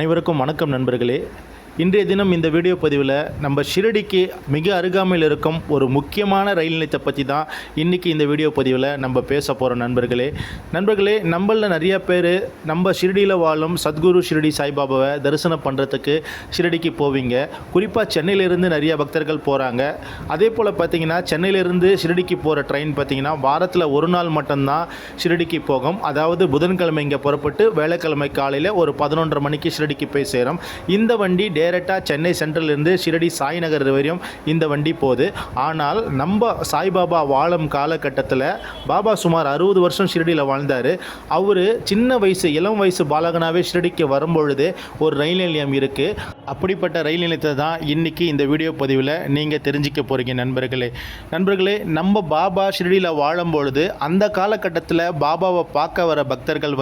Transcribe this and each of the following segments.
அனைவருக்கும் வணக்கம் நண்பர்களே. இன்றைய தினம் இந்த வீடியோ பதிவில் நம்ம ஷிரடிக்கு மிக அருகாமையில் இருக்கும் ஒரு முக்கியமான ரயில் நிலையத்தை பற்றி தான் இன்றைக்கி இந்த வீடியோ பதிவில் நம்ம பேச போகிறோம் நண்பர்களே. நம்மளில் நிறைய பேர் நம்ம ஷிரடியில் வாழும் சத்குரு ஷிரடி சாய்பாபாவை தரிசனம் பண்ணுறதுக்கு ஷிரடிக்கு போவீங்க. குறிப்பாக சென்னையிலேருந்து நிறைய பக்தர்கள் போகிறாங்க. அதே போல் பார்த்திங்கன்னா சென்னையிலேருந்து ஷிரடிக்கு போகிற ட்ரெயின் பார்த்திங்கன்னா வாரத்தில் ஒரு நாள் மட்டும்தான் ஷிரடிக்கு போகும். அதாவது புதன்கிழமை இங்கே புறப்பட்டு வேலைக்கிழமை காலையில் ஒரு 11:30 மணிக்கு ஷிரடிக்கு போய் சேரும். இந்த வண்டி டேரெக்டாக சென்னை சென்ட்ரலிருந்து ஷிரடி சாய்நகர் வரையும் இந்த வண்டி போகுது. ஆனால் நம்ம சாய்பாபா வாழும் காலகட்டத்தில் பாபா சுமார் 60 வருஷம் ஷிரடியில் வாழ்ந்தார். அவர் சின்ன வயசு இளம் வயசு பாலகனாகவே ஷிரடிக்கு வரும்பொழுதே ஒரு ரயில் நிலையம் இருக்குது. அப்படிப்பட்ட ரயில் நிலையத்தை தான் இன்றைக்கி இந்த வீடியோ பதிவில் நீங்கள் தெரிஞ்சிக்க போகிறீங்க நண்பர்களே. நம்ம பாபா ஷிரடியில் வாழும்பொழுது அந்த காலகட்டத்தில் பாபாவை பார்க்க வர பக்தர்கள்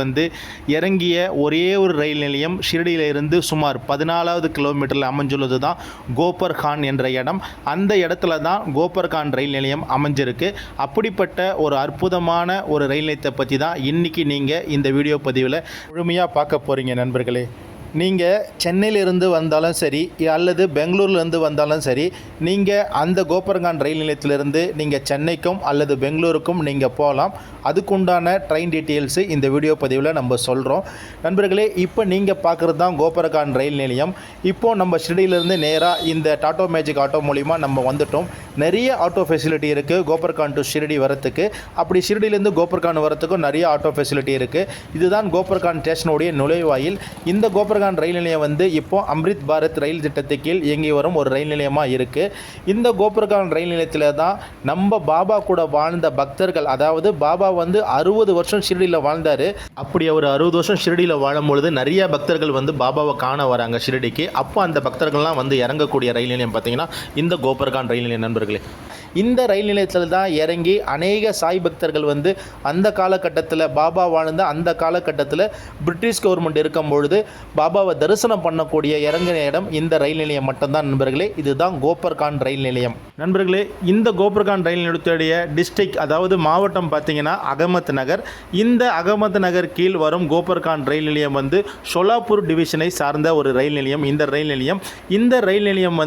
இறங்கிய ஒரே ஒரு ரயில் நிலையம் ஷிரடியில் இருந்து சுமார் 14வது கிலோமீட்டரில் அமைஞ்சுள்ளது தான் கோபர்கான் என்ற இடம். அந்த இடத்துல தான் கோபர்கான் ரயில் நிலையம் அமைஞ்சிருக்கு. அப்படிப்பட்ட ஒரு அற்புதமான ஒரு ரயில் நிலையத்தை பற்றி தான் இன்றைக்கி நீங்கள் இந்த வீடியோ பதிவில் முழுமையாக பார்க்க போகிறீங்க நண்பர்களே. நீங்கள் சென்னையிலிருந்து வந்தாலும் சரி அல்லது பெங்களூர்லேருந்து வந்தாலும் சரி, நீங்கள் அந்த கோபர்கான் ரயில் நிலையத்திலிருந்து நீங்கள் சென்னைக்கும் அல்லது பெங்களூருக்கும் நீங்கள் போகலாம். அதுக்குண்டான ட்ரெயின் டீட்டெயில்ஸு இந்த வீடியோ பதிவில் நம்ம சொல்கிறோம் நண்பர்களே. இப்போ நீங்கள் பார்க்குறது தான் கோபர்கான் ரயில் நிலையம். இப்போது நம்ம ஷிரடியிலேருந்து நேராக இந்த டாடா மேஜிக் ஆட்டோ மூலிமா நம்ம வந்துட்டோம். நிறைய ஆட்டோ ஃபெசிலிட்டி இருக்குது கோபர்கான் டு ஷிரடி வரத்துக்கு. அப்படி ஷிரடியிலேருந்து கோபர்கான் வரத்துக்கும் நிறைய ஆட்டோ ஃபெசிலிட்டி இருக்குது. இதுதான் கோபர்கான் ஸ்டேஷனுடைய நுழைவாயில். இந்த கோபர்கான் ரயில் நிலையம் இப்போ அம்ரித் பாரத் ரயில் திட்டத்துக்கு கீழ் இயங்கி வரும் ஒரு ரயில் நிலையமாக இருக்குது. இந்த கோபர்கான் ரயில் நிலையத்தில் தான் நம்ம பாபா கூட வாழ்ந்த பக்தர்கள், அதாவது பாபா 60 வருஷம் ஷிரடியில் வாழ்ந்தார். அப்படி அவர் 60 வருஷம் ஷிரடியில் வாழும்பொழுது நிறைய பக்தர்கள் பாபாவை காண வராங்க ஷிரடிக்கு. அப்போ அந்த பக்தர்கள்லாம் இறங்கக்கூடிய ரயில் நிலையம் பார்த்திங்கன்னா இந்த கோபர்கான் ரயில் நிலையம் நண்பர்களே. இந்த ரயில் நிலையத்தில் தான் இறங்கி அநேக சாய் பக்தர்கள் அந்த காலகட்டத்தில் பாபா வாழ்ந்த அந்த காலகட்டத்தில் பிரிட்டிஷ் கவர்மெண்ட் இருக்கும் பொழுது பாபாவை தரிசனம் பண்ணக்கூடிய இறங்கின இடம் இந்த ரயில் நிலையம் மட்டும்தான் நண்பர்களே. இதுதான் கோபர்கான் ரயில் நிலையம் நண்பர்களே. இந்த கோபர்கான் ரயில் நிலையத்துடைய டிஸ்ட்ரிக்ட், அதாவது மாவட்டம் பார்த்திங்கன்னா அகமத் நகர். இந்த அகமத் நகர் கீழ் வரும் கோபர்கான் ரயில் நிலையம் ஷோலாப்பூர் டிவிஷனை சார்ந்த ஒரு ரயில் நிலையம். இந்த ரயில் நிலையம்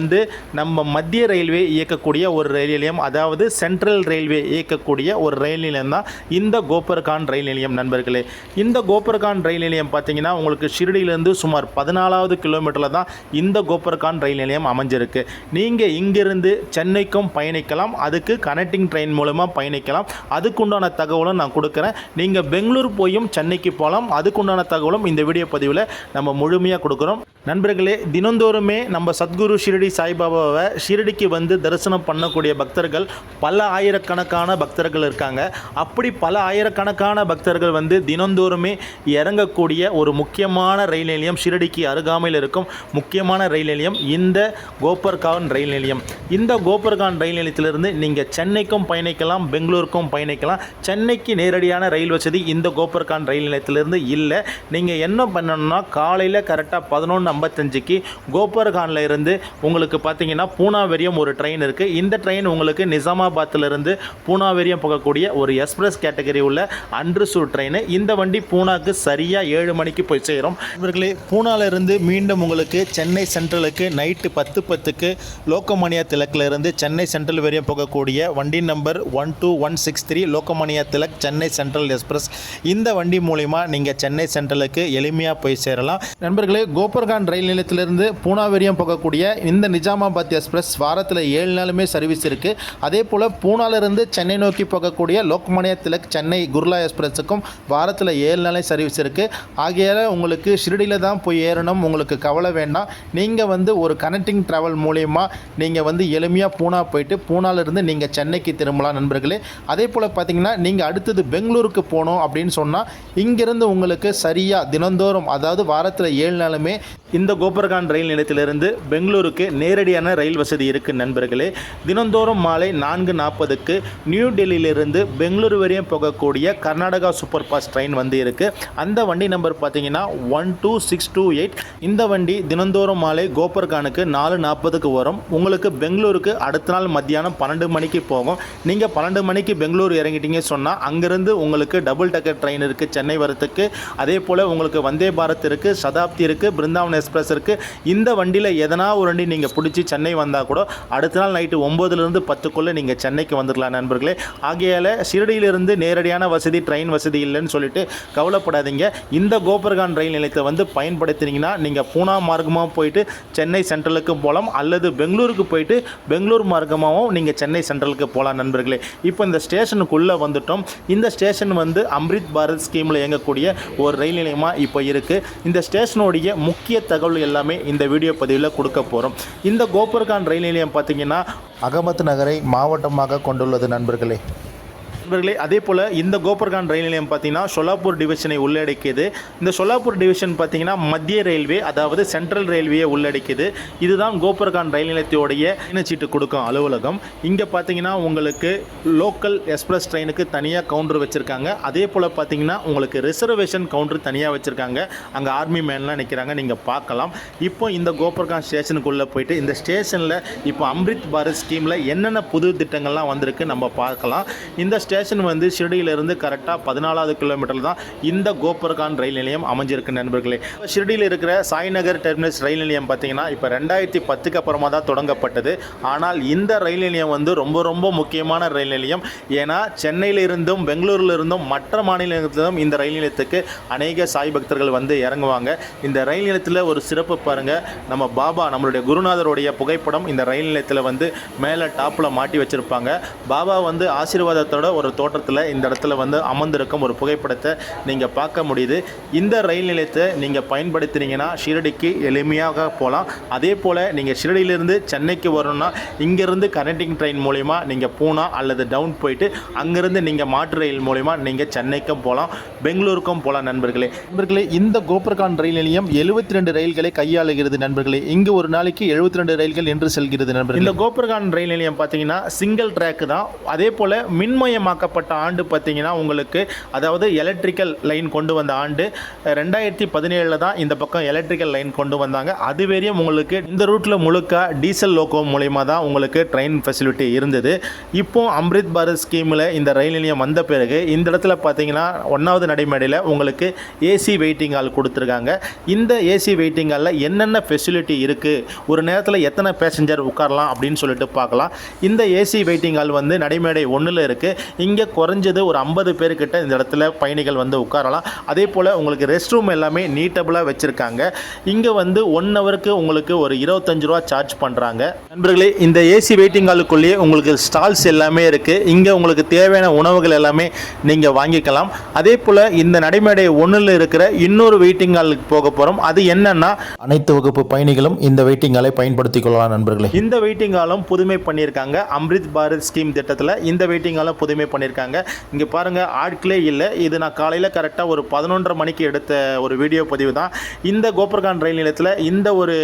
நம்ம மத்திய ரயில்வே இயக்கக்கூடிய ஒரு ரயில் நிலையம், அதாவது சென்ட்ரல் ரயில்வே இயக்கக்கூடிய ஒரு ரயில் நிலையம் தான் இந்த கோபர்கான் ரயில் நிலையம் நண்பர்களே. இந்த கோபர்கான் ரயில் நிலையம் பார்த்தீங்கன்னா உங்களுக்கு ஷிரடியிலிருந்து சுமார் 14வது கிலோமீட்டரில் தான் இந்த கோபர்கான் ரயில் நிலையம் அமைஞ்சிருக்கு. நீங்கள் இங்கிருந்து சென்னைக்கும் பயணிக்கலாம். அதுக்கு கனெக்டிங் ட்ரெயின் மூலமாக பயணிக்கலாம். அதுக்குண்டான தகவலும் நான் கொடுக்குறேன். நீங்கள் பெங்களூர் போயும் சென்னைக்கு போகலாம். அதுக்குண்டான தகவலும் இந்த வீடியோ பதிவில் நம்ம முழுமையாக கொடுக்குறோம் நண்பர்களே. தினந்தோறுமே நம்ம சத்குரு ஷிரடி சாய்பாபாவை ஷிரடிக்கு தரிசனம் பண்ணக்கூடிய பக்தர்கள் பல ஆயிரக்கணக்கான பக்தர்கள் இருக்காங்க. அப்படி பல ஆயிரக்கணக்கான பக்தர்கள் தினந்தோறுமே இறங்கக்கூடிய ஒரு முக்கியமான ரயில் நிலையம், ஷிரடிக்கு அருகாமையில் இருக்கும் முக்கியமான ரயில் நிலையம் இந்த கோபர்கான் ரயில் நிலையம். இந்த கோபர்கான் ரயில் நிலையத்திலிருந்து நீங்கள் சென்னைக்கும் பயணிக்கலாம், பெங்களூருக்கும் பயணிக்கலாம். சென்னைக்கு நேரடியான ரயில் வசதி இந்த கோபர்கான் ரயில் நிலையத்திலிருந்து இல்லை. நீங்கள் என்ன பண்ணணும்னா காலையில் கரெக்டாக 11:55க்கு கோபர்கானில் இருந்து உங்களுக்கு பார்த்தீங்கன்னா பூனா வரையும் ஒரு ட்ரெயின் இருக்குது. இந்த ட்ரெயின் உங்களுக்கு நிஜாமாபாத்திலிருந்து பூனா வரையும் போகக்கூடிய ஒரு எக்ஸ்பிரஸ் கேட்டகரி உள்ள அன்ரிசர்வ் ட்ரெயின். இந்த வண்டி பூனாக்கு சரியாக 7 மணிக்கு போய் சேரும். இவர்களே, பூனாவிலிருந்து மீண்டும் உங்களுக்கு சென்னை சென்ட்ரலுக்கு நைட்டு 10:10க்கு லோகமானியா திலக்கில் இருந்து சென்னை சென்ட்ரல் வரையும் போகக்கூடிய வண்டி number 12163 Lokmanya Tilak Chennai central express. இந்த வண்டி மூலிமா நீங்கள் சென்னை சென்ட்ரலுக்கு எளிமையாக போய் சேரலாம் நண்பர்களே. கோபர்கான் ரயில் நிலையத்திலிருந்து பூனா வரையும் போகக்கூடிய இந்த நிஜாமாபாத் எக்ஸ்பிரஸ் வாரத்தில் 7 நாளுமே சர்வீஸ் இருக்குது. அதே போல் பூனாலிருந்து சென்னை நோக்கி போகக்கூடிய லோக்மானியா திலக் சென்னை குர்லா எக்ஸ்பிரஸுக்கும் வாரத்தில் 7 நாளே சர்வீஸ் இருக்குது. ஆகையால் உங்களுக்கு ஷிரடியில் தான் போய் ஏறணும், உங்களுக்கு கவலை வேண்டாம். நீங்கள் ஒரு கனெக்டிங் ட்ராவல் மூலயமா நீங்கள் எளிமையாக பூனா போயிட்டு பூனாலிருந்து நீங்கள் சென்னைக்கு திரும்பலாம் நண்பர்களே. அதே போல் பார்த்திங்கன்னா நீங்கள் அடுத்தது பெங்களூருக்கு போகணும் அப்படின்னு சொன்னால் இங்கிருந்து உங்களுக்கு சரியாக தினந்தோறும், அதாவது வாரத்தில் 7 நாளுமே இந்த கோபர்கான் ரயில் நிலையத்திலிருந்து பெங்களூருக்கு நேரடியான ரயில் வசதி இருக்குது நண்பர்களே. தினந்தோறும் மாலை 4:40க்கு நியூ டெல்லியிலிருந்து பெங்களூரு வரையும் போகக்கூடிய கர்நாடகா சூப்பர் ஃபாஸ்ட் ட்ரெயின் இருக்குது. அந்த வண்டி நம்பர் பார்த்தீங்கன்னா 12628. இந்த வண்டி தினந்தோறும் மாலை கோபர்கானுக்கு 4:40க்கு வரும். உங்களுக்கு பெங்களூருக்கு அடுத்த நாள் மத்தியானம் 12 மணிக்கு போகும். நீங்கள் 12 மணிக்கு பெங்களூர் இறங்கிட்டீங்க சொன்னால் அங்கேருந்து உங்களுக்கு டபுள் டக்கர் ட்ரெயின் இருக்குது சென்னை வரத்துக்கு. அதே போல் உங்களுக்கு வந்தே பாரத் இருக்குது, சதாப்தி இருக்குது, பிருந்தாவன் எக்ஸ்பிரஸ் இருக்குது. இந்த வண்டியில் எதனா ஒரு வண்டி நீங்கள் பிடிச்சி சென்னை வந்தால் கூட அடுத்த நாள் நைட்டு 9லேருந்து 10க்குள்ளே நீங்கள் சென்னைக்கு வந்துடலாம் நண்பர்களே. ஆகையால் ஷிரடியிலிருந்து நேரடியான வசதி ட்ரெயின் வசதி இல்லைன்னு சொல்லிட்டு கவலைப்படாதீங்க. இந்த கோபர்கான் ரயில் நிலையத்தை வந்து பயன்படுத்தினீங்கன்னா நீங்கள் பூனா மார்க்கமாக போயிட்டு சென்னை சென்ட்ரலுக்கும் போகலாம், அல்லது பெங்களூருக்கு போயிட்டு பெங்களூர் மார்க்கமாகவும் நீங்கள் சென்னை சென்ட்ரலுக்கு போகலாம் நண்பர்களே. இப்போ இந்த ஸ்டேஷனுக்குள்ளே வந்துட்டோம். இந்த ஸ்டேஷன் வந்து அம்ரித் பாரத் ஸ்கீமில் இயங்கக்கூடிய ஒரு ரயில் நிலையமாக இப்போ இருக்குது. இந்த ஸ்டேஷனுடைய முக்கிய தகவல் எல்லாமே இந்த வீடியோ பதிவில் கொடுக்க போகிறோம். இந்த கோபர்கான் ரயில் நிலையம் பார்த்திங்கன்னா அகமத் நகரை மாவட்டமாக கொண்டுள்ளது நண்பர்களே. அதே போல் இந்த கோபர்கான் ரயில் நிலையம் பார்த்தீங்கன்னா சோலாப்பூர் டிவிஷனை உள்ளடக்கியது. இந்த சோலாப்பூர் டிவிஷன் பார்த்தீங்கன்னா மத்திய ரயில்வே, அதாவது சென்ட்ரல் ரயில்வேயை உள்ளடக்கியது. இதுதான் கோபர்கான் ரயில் நிலையத்தோடைய பயணச்சீட்டு கொடுக்கும் அலுவலகம். இங்கே பார்த்தீங்கன்னா உங்களுக்கு லோக்கல் எக்ஸ்பிரஸ் ட்ரெயினுக்கு தனியாக கவுண்டர் வச்சுருக்காங்க. அதே போல் பார்த்தீங்கன்னா உங்களுக்கு ரிசர்வேஷன் கவுண்டர் தனியாக வச்சுருக்காங்க. அங்கே ஆர்மி மேன்லாம் நிற்கிறாங்க, நீங்கள் பார்க்கலாம். இப்போ இந்த கோபர்கான் ஸ்டேஷனுக்குள்ளே போயிட்டு இந்த ஸ்டேஷனில் இப்போ அம்ரித் பாரத் ஸ்கீமில் என்னென்ன புது திட்டங்கள்லாம் வந்திருக்கு நம்ம பார்க்கலாம். இந்த ஸ்டேஷன் வந்து ஷிரடியிலிருந்து கரெக்டாக 14வது கிலோமீட்டர் தான் இந்த கோபர்கான் ரயில் நிலையம் அமைஞ்சிருக்கு நண்பர்களே. ஷிரடியில் இருக்கிற சாய்நகர் டெர்மினஸ் ரயில் நிலையம் பார்த்தீங்கன்னா இப்போ 2010க்கு அப்புறமா தான் தொடங்கப்பட்டது. ஆனால் இந்த ரயில் நிலையம் வந்து ரொம்ப ரொம்ப முக்கியமான ரயில் நிலையம். ஏன்னா சென்னையிலிருந்தும் பெங்களூரிலிருந்தும் மற்ற மாநிலங்களிலும் இந்த ரயில் நிலையத்துக்கு அநேக சாய் பக்தர்கள் வந்து இறங்குவாங்க. இந்த ரயில் நிலையத்தில் ஒரு சிறப்பு பாருங்கள், நம்ம பாபா நம்மளுடைய குருநாதருடைய புகைப்படம் இந்த ரயில் நிலையத்தில் வந்து மேலே டாப்பில் மாட்டி வச்சுருப்பாங்க. பாபா வந்து ஆசீர்வாதத்தோட ஒரு தோற்றத்தில் இந்த இடத்துல வந்து அமர்ந்திருக்கும் ஒரு புகைப்படத்தை நீங்கள் பார்க்க முடியுது. இந்த ரயில் நிலையத்தை நீங்கள் பயன்படுத்தினீங்கன்னா ஷிரடிக்கு எளிமையாக போகலாம். அதே போல் நீங்கள் ஷிரடியிலிருந்து சென்னைக்கு வரணும்னா இங்கேருந்து கனெக்டிங் ட்ரெயின் மூலிமா நீங்கள் பூனா அல்லது டவுன் போயிட்டு அங்கேருந்து நீங்கள் மாற்று ரயில் மூலிமா நீங்கள் சென்னைக்கும் போகலாம், பெங்களூருக்கும் போகலாம் நண்பர்களே. இந்த கோபர்கான் ரயில் நிலையம் 72 ரயில்களை கையாளுகிறது நண்பர்களே. இங்கு ஒரு நாளைக்கு 72 ரயில்கள் என்று செல்கிறது நண்பர்களே. இந்த கோபர்கான் ரயில் நிலையம் பார்த்தீங்கன்னா சிங்கிள் ட்ராக் தான். அதே போல் மின்மயமாக்கப்பட்ட ஆண்டு பார்த்தீங்கன்னா உங்களுக்கு, அதாவது எலக்ட்ரிக்கல் லைன் கொண்டு வந்த ஆண்டு 2017 தான் இந்த பக்கம் எலக்ட்ரிக்கல் லைன் கொண்டு வந்தாங்க. அதுவரையும் உங்களுக்கு இந்த ரூட்டில் முழுக்க டீசல் லோக்கோ மூலயமா தான் உங்களுக்கு ட்ரெயின் ஃபெசிலிட்டி இருந்தது. இப்போ அம்ரித் பாரத் ஸ்கீமில் இந்த ரயில் நிலையம் வந்த பிறகு இந்த இடத்துல பார்த்தீங்கன்னா 1வது நடைமேடையில் உங்களுக்கு ஏசி வெயிட்டிங் ஹால் கொடுத்துருக்காங்க. இந்த ஏசி வெயிட்டிங் ஹாலில் என்னென்ன ஃபெசிலிட்டி இருக்குது, ஒரு நேரத்தில் எத்தனை பேசஞ்சர் உட்காரலாம் அப்படின்னு சொல்லிட்டு பார்க்கலாம். இந்த ஏசி வெயிட்டிங் ஹால் வந்து நடைமேடை 1ல் இருக்குது. இங்கே குறைஞ்சது ஒரு 50 பேர்கிட்ட இந்த இடத்துல பயணிகள் வந்து உட்காரலாம். அதே போல் உங்களுக்கு ரெஸ்ட் ரூம் எல்லாமே நீட்டபுளாக வச்சுருக்காங்க. இங்கே வந்து 1 ஹவருக்கு உங்களுக்கு ஒரு 25 ரூபா சார்ஜ் பண்ணுறாங்க நண்பர்களே. இந்த ஏசி வெயிட்டிங் ஹாலுக்குள்ளேயே உங்களுக்கு ஸ்டால்ஸ் எல்லாமே இருக்குது. இங்கே உங்களுக்கு தேவையான உணவுகள் எல்லாமே நீங்கள் வாங்கிக்கலாம். அதே போல் இந்த நடைமேடை 1ல் இருக்கிற இன்னொரு வெயிட்டிங் ஹாலுக்கு போக போகிறோம். அது என்னன்னா, அனைத்து வகுப்பு பயணிகளும் இந்த வெயிட்டிங் ஹாலை பயன்படுத்திக் கொள்ளலாம் நண்பர்களே. இந்த வெயிட்டிங் ஹாலும் புதுமை பண்ணியிருக்காங்க. அம்ரித் பாரத் ஸ்கீம் திட்டத்தில் இந்த வெயிட்டிங் ஹாலும் புதுமை பண்ணியிருக்காங்க. இங்கே பாருங்கள், ஆட்களே இல்லை. இது நான் காலையில் கரெக்டாக ஒரு 11:30 மணிக்கு எடுத்த ஒரு வீடியோ பதிவு தான். இந்த கோபர்கான் ரயில் நிலையத்தில் இந்த ஒரு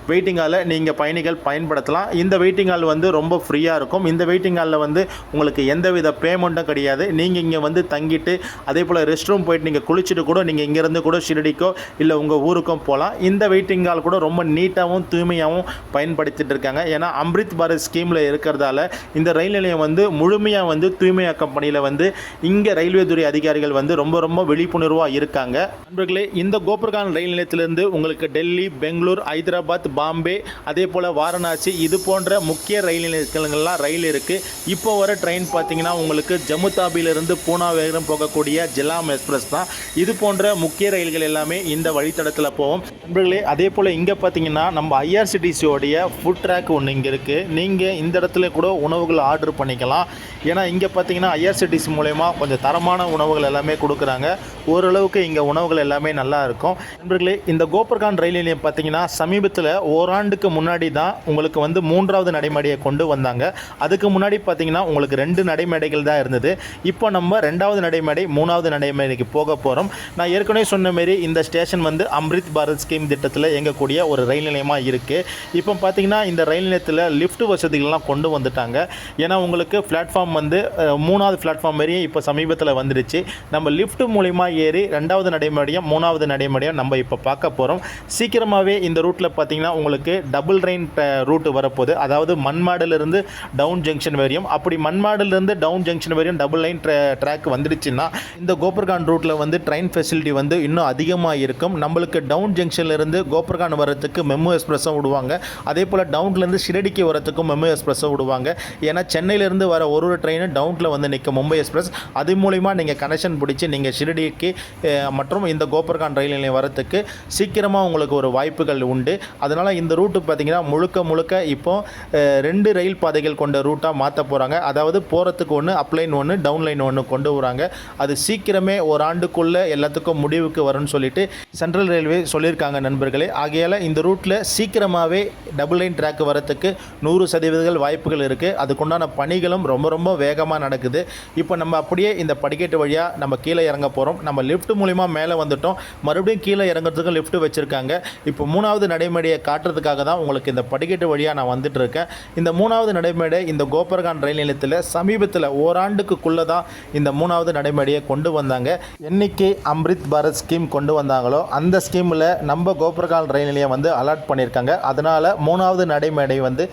வெயிட்டிங் ஹாலை நீங்கள் பயணிகள் பயன்படுத்தலாம். இந்த வெயிட்டிங் ஹால் வந்து ரொம்ப ஃப்ரீயாக இருக்கும். இந்த வெயிட்டிங் ஹாலில் வந்து உங்களுக்கு எந்தவித பேமெண்ட்டும் கிடையாது. நீங்கள் இங்கே வந்து தங்கிட்டு அதே போல் ரெஸ்ட் ரூம் போயிட்டு நீங்கள் குளிச்சுட்டு கூட நீங்கள் இங்கேருந்து கூட ஷிரடிக்கோ இல்லை உங்கள் ஊருக்கும் போகலாம். இந்த வெயிட்டிங் ஹால் கூட ரொம்ப நீட்டாகவும் தூய்மையாகவும் பயன்படுத்திட்டு இருக்காங்க. ஏன்னா அம்ரித் பாரத் ஸ்கீமில் இருக்கிறதால இந்த ரயில் நிலையம் வந்து முழுமையாக வந்து தூய்மையாக்கம் பணியில் வந்து இங்கே ரயில்வே துறை அதிகாரிகள் வந்து ரொம்ப ரொம்ப விழிப்புணர்வாக இருக்காங்க நண்பர்களே. இந்த கோபர்கான் ரயில் நிலையத்திலிருந்து உங்களுக்கு டெல்லி, பெங்களூர், ஹைதராபாத், பாம்பே, அதே போல் வாரணாசி இது போன்ற முக்கிய ரயில் நிலையங்கள்லாம் ரயில் இருக்குது. இப்போ வர ட்ரெயின் பார்த்தீங்கன்னா உங்களுக்கு ஜம்மு தாபியிலிருந்து பூனா வேகம் போகக்கூடிய ஜெலாம் எக்ஸ்பிரஸ் தான். இது போன்ற முக்கிய ரயில்கள் எல்லாமே இந்த வழித்தடத்தில் போகும் நண்பர்களே. அதே போல் இங்கே பார்த்தீங்கன்னா நம்ம ஐஆர்சிடிசியோடைய ஃபுட் ட்ராக் ஒன்று இங்கே இருக்குது. நீங்கள் இந்த இடத்துல கூட உணவுகள் ஆர்டர் பண்ணிக்கலாம். ஏன்னா இங்கே பார்த்தீங்கன்னா ஐஆர்சிடிசி மூலயமா கொஞ்சம் தரமான உணவுகள் எல்லாமே கொடுக்குறாங்க. ஓரளவுக்கு இங்கே உணவுகள் எல்லாமே நல்லா இருக்கும் நண்பர்களே. இந்த கோபர்கான் ரயில் நிலையம் பார்த்தீங்கன்னா சமீபத்தில் ஓராண்டுக்கு முன்னாடி தான் உங்களுக்கு வந்து 3வது நடைமேடையை கொண்டு வந்தாங்க. அதுக்கு முன்னாடி பார்த்தீங்கன்னா உங்களுக்கு 2 நடைமேடைகள் தான் இருந்தது. இப்போ நம்ம 2வது நடைமேடை 3வது நடைமேடைக்கு போக போகிறோம். நான் ஏற்கனவே சொன்ன மாரி இந்த ஸ்டேஷன் வந்து அம்ரித் பாரத் ஸ்கீம் திட்டத்தில் இயங்கக்கூடிய ஒரு ரயில் நிலையமாக இருக்குது. இப்போ பார்த்தீங்கன்னா இந்த ரயில் நிலையத்தில் லிஃப்ட் வசதிகள்லாம் கொண்டு வந்துட்டாங்க. ஏன்னா உங்களுக்கு பிளாட்ஃபார்ம் வந்து 3வது பிளாட்ஃபார்ம் வரையும் இப்போ சமீபத்தில் வந்துடுச்சு. நம்ம லிஃப்ட் மூலிமா ஏறி 2வது நடைமேடையும் 3வது நடைமேடையும் நம்ம இப்போ பார்க்க போகிறோம். சீக்கிரமாகவே இந்த ரூட்டில் பார்த்தீங்கன்னா உங்களுக்கு டபுள் லைன் ரூட்டு வரப்போகுது. அதாவது மண்மாடிலிருந்து டவுன் ஜங்ஷன் வரையும், அப்படி மண்மாடிலிருந்து டவுன் ஜங்ஷன் வரையும் டபுள் லைன் ட்ராக் வந்துடுச்சுன்னா இந்த கோபர்கான் ரூட்டில் வந்து ட்ரெயின் ஃபெசிலிட்டி வந்து இன்னும் அதிகமாக இருக்கும். நம்மளுக்கு டவுன் ஜங்ஷன்லேருந்து கோபர்கான் வரத்துக்கு மெமு எக்ஸ்பிரஸும் விடுவாங்க. அதே போல் டவுன்லேருந்து ஷிரடிக்கு வரத்துக்கும் மெமு எக்ஸ்பிரஸும் விடுவாங்க. ஏன்னா சென்னையிலேருந்து வர ஒரு ட்ரெயின் டவுனில் வந்து நிற்கும் மும்பை எக்ஸ்பிரஸ். அது மூலிமா நீங்கள் கனெக்ஷன் பிடிச்சி நீங்கள் ஷிரடிக்கு மற்றும் இந்த கோபர்கான் ரயில் நிலையம் வரத்துக்கு சீக்கிரமாக உங்களுக்கு ஒரு வாய்ப்புகள் உண்டு. அதனால் இந்த ரூட்டு பார்த்திங்கன்னா முழுக்க இப்போ 2 ரயில் பாதைகள் கொண்ட ரூட்டாக மாற்ற போகிறாங்க. அதாவது போகிறதுக்கு ஒன்று அப்லைன் ஒன்று டவுன் லைன் ஒன்று கொண்டு வராங்க. அது சீக்கிரமே ஒரு ஆண்டுக்குள்ளே எல்லாத்துக்கும் முடிவுக்கு வரும்னு சொல்லிட்டு சென்ட்ரல் ரயில்வே சொல்லியிருக்காங்க நண்பர்களே. ஆகையால் இந்த ரூட்டில் சீக்கிரமாகவே டபுள் லைன் ட்ராக் வரத்துக்கு 100% வாய்ப்புகள் இருக்குது. அதுக்குண்டான பணிகளும் ரொம்ப வேகமாக நடக்குது. இப்போ நம்ம அப்படியே இந்த படிக்கட்டு வழியாக நம்ம கீழே இறங்க போகிறோம். நம்ம லிஃப்ட் மூலிமா மேலே வந்துட்டோம். மறுபடியும் கீழே இறங்குறதுக்கு லிஃப்ட் வச்சுருக்காங்க. இப்போ 3வது நடைமேடையை காட்டுறதுக்காக தான் உங்களுக்கு இந்த படிக்கட்டு வழியாக நான் வந்துட்டு இருக்கேன். இந்த 3வது நடைமேடை இந்த கோபர்கான் ரயில் நிலையத்தில் சமீபத்தில் ஓராண்டுக்குள்ளே தான் இந்த 3வது நடைமேடையை கொண்டு வந்தாங்க. என்னைக்கு அம்ரித் பாரத் ஸ்கீம் கொண்டு வந்தாங்களோ அந்த ஸ்கீமில் நம்ம கோபர்கான் ரயில் நிலையம் வந்து அலாட் பண்ணியிருக்காங்க. அதனால் 3வது நடைமேடை வந்து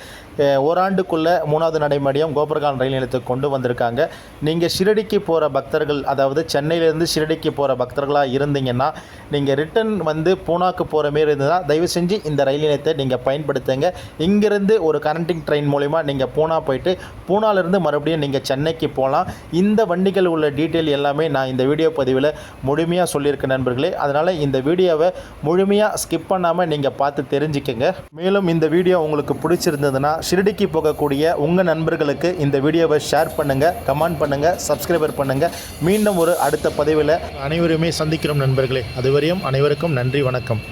ஓராண்டுக்குள்ளே 3வது நடைமேடையும் கோபர்கான் ரயில் நிலையத்துக்கு கொண்டு வந்திருக்காங்க. நீங்கள் ஷிரடிக்கு போகிற பக்தர்கள், அதாவது சென்னையிலேருந்து ஷிரடிக்கு போகிற பக்தர்களாக இருந்தீங்கன்னா நீங்கள் ரிட்டன் வந்து பூனாக்கு போகிற மாரி இருந்ததுன்னா தயவு செஞ்சு இந்த ரயில் நிலையத்தை நீங்கள் பயன்படுத்துங்க. இங்கேருந்து ஒரு கனெக்டிங் ட்ரெயின் மூலிமா நீங்கள் பூனா போயிட்டு பூனாலேருந்து மறுபடியும் நீங்கள் சென்னைக்கு போகலாம். இந்த வண்டிகள் உள்ள டீட்டெயில் எல்லாமே நான் இந்த வீடியோ பதிவில் முழுமையாக சொல்லியிருக்கேன் நண்பர்களே. அதனால் இந்த வீடியோவை முழுமையாக ஸ்கிப் பண்ணாமல் நீங்கள் பார்த்து தெரிஞ்சுக்கங்க. மேலும் இந்த வீடியோ உங்களுக்கு பிடிச்சிருந்ததுன்னா ஷிரடிக்கு போகக்கூடிய உங்கள் நண்பர்களுக்கு இந்த வீடியோவை ஷேர் பண்ணுங்கள், கமெண்ட் பண்ணுங்கள், சப்ஸ்கிரைபர் பண்ணுங்கள். மீண்டும் ஒரு அடுத்த பதிவில் அனைவருமே சந்திக்கிறோம் நண்பர்களே. அதுவரையும் அனைவருக்கும் நன்றி, வணக்கம்.